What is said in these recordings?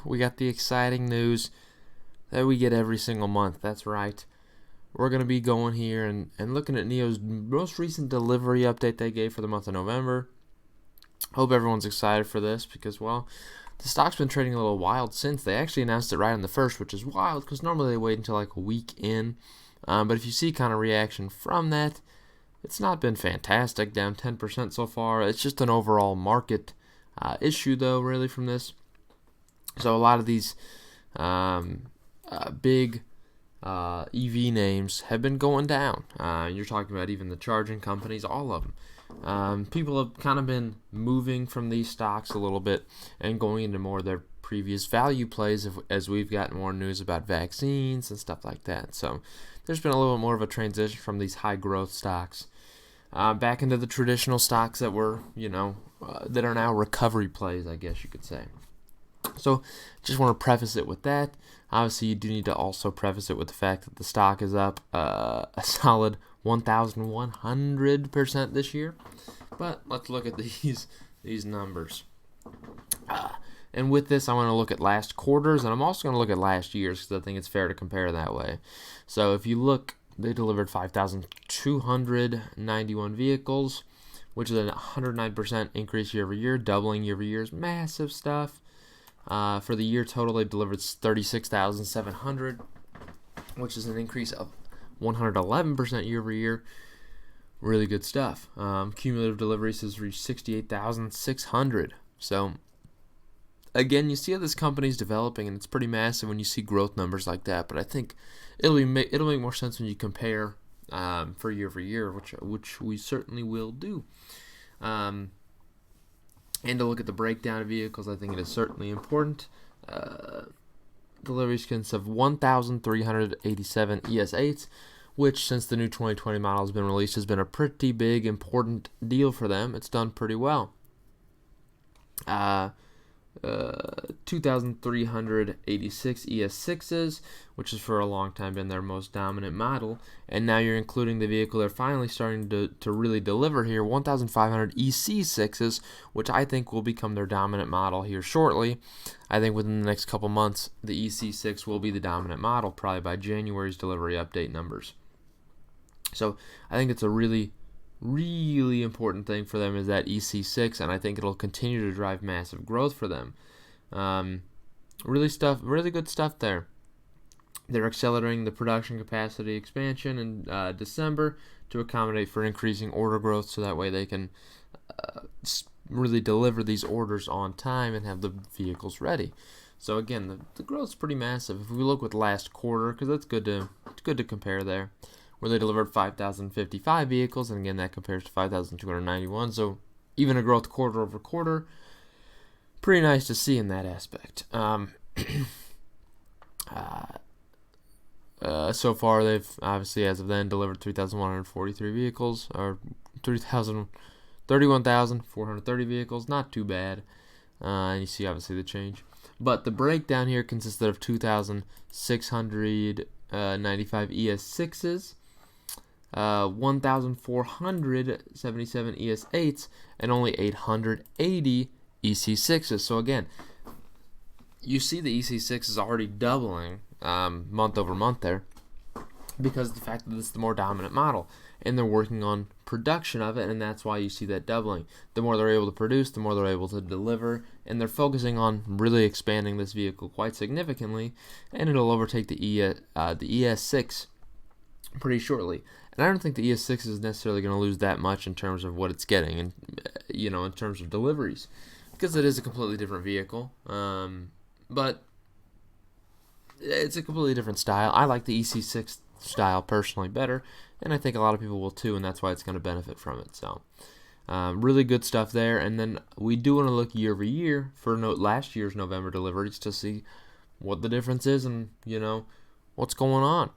we got the exciting news that we get every single month. That's right. We're going to be going here and looking at NIO's most recent delivery update they gave for the month of November. Hope everyone's excited for this because, well, the stock's been trading a little wild since. They actually announced it right on the 1st, which is wild because normally they wait until like a week in. But if you see kind of reaction from that, it's not been fantastic, down 10% so far. It's just an overall market issue, though, really, from this. So a lot of these big EV names have been going down. You're talking about even the charging companies, all of them. People have kind of been moving from these stocks a little bit and going into more of their previous value plays as we've gotten more news about vaccines and stuff like that. So there's been a little bit more of a transition from these high growth stocks back into the traditional stocks that were, that are now recovery plays, I guess you could say. So just want to preface it with that. Obviously, you do need to also preface it with the fact that the stock is up a solid 1,100% this year. But let's look at these numbers. And with this, I want to look at last quarters, and I'm also going to look at last year's because I think it's fair to compare that way. So if you look, they delivered 5,291 vehicles, which is a 109% increase year over year, doubling year over year is massive stuff. For the year total, they delivered 36,700, which is an increase of 111% year over year. Really good stuff. Cumulative deliveries has reached 68,600. So again, you see how this company's developing, and it's pretty massive when you see growth numbers like that. But I think it'll make more sense when you compare for year, which we certainly will do. And to look at the breakdown of vehicles, I think it is certainly important. Deliveries consist of 1,387 ES8s, which since the new 2020 model has been released has been a pretty big, important deal for them. It's done pretty well. 2,386 ES6s, which has for a long time been their most dominant model, and now you're including the vehicle they're finally starting to really deliver here, 1,500 EC6s, which I think will become their dominant model here shortly. I think within the next couple months, the EC6 will be the dominant model, probably by January's delivery update numbers. So I think it's a really important thing for them is that EC6, and I think it'll continue to drive massive growth for them. Really good stuff there. They're accelerating the production capacity expansion in December to accommodate for increasing order growth, so that way they can really deliver these orders on time and have the vehicles ready. So again, the growth's pretty massive. If we look with last quarter, because it's good to compare there, where they delivered 5,055 vehicles, and again, that compares to 5,291, so even a growth quarter over quarter. Pretty nice to see in that aspect. So far, they've obviously, as of then, delivered 3,143 vehicles, or 31,430 vehicles. Not too bad. And you see, obviously, the change. But the breakdown here consisted of 2,695 ES6s, 1,477 ES8s, and only 880 EC6s. So again, you see the EC6 is already doubling month over month there because of the fact that it's the more dominant model, and they're working on production of it, and that's why you see that doubling. The more they're able to produce, the more they're able to deliver, and they're focusing on really expanding this vehicle quite significantly, and it'll overtake the ES6 pretty shortly. And I don't think the ES6 is necessarily going to lose that much in terms of what it's getting, and in terms of deliveries, because it is a completely different vehicle. But it's a completely different style. I like the EC6 style personally better, and I think a lot of people will too, and that's why it's going to benefit from it. So really good stuff there. And then we do want to look year over year for last year's November deliveries to see what the difference is and what's going on.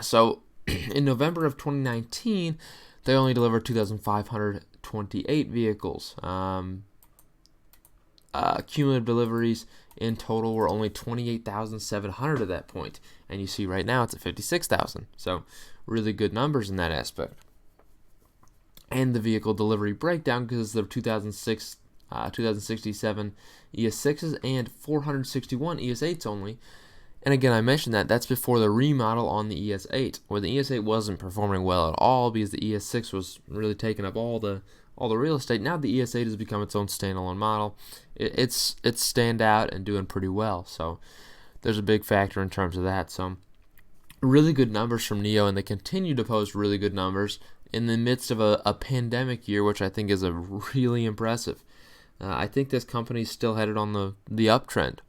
So in November of 2019, they only delivered 2,528 vehicles. Cumulative deliveries in total were only 28,700 at that point, and you see right now it's at 56,000. So really good numbers in that aspect. And the vehicle delivery breakdown, because of 2,600 2067 ES6s, and 461 ES8s only. And again, I mentioned that's before the remodel on the ES8, where the ES8 wasn't performing well at all because the ES6 was really taking up all the real estate. Now the ES8 has become its own standalone model. It's stand out and doing pretty well. So there's a big factor in terms of that. So really good numbers from NIO, and they continue to post really good numbers in the midst of a pandemic year, which I think is a really impressive. I think this company's still headed on the uptrend.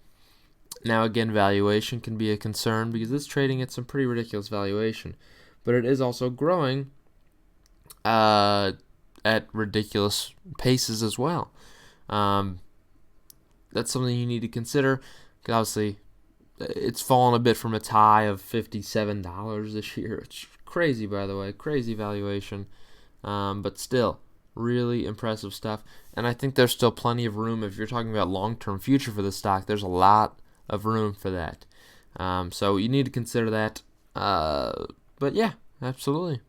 Now, again, valuation can be a concern because it's trading at some pretty ridiculous valuation, but it is also growing at ridiculous paces as well. That's something you need to consider. Obviously, it's fallen a bit from its high of $57 this year. It's crazy, by the way, crazy valuation, but still, really impressive stuff. And I think there's still plenty of room. If you're talking about long-term future for the stock, there's a lot of room for that. So you need to consider that. But yeah, absolutely.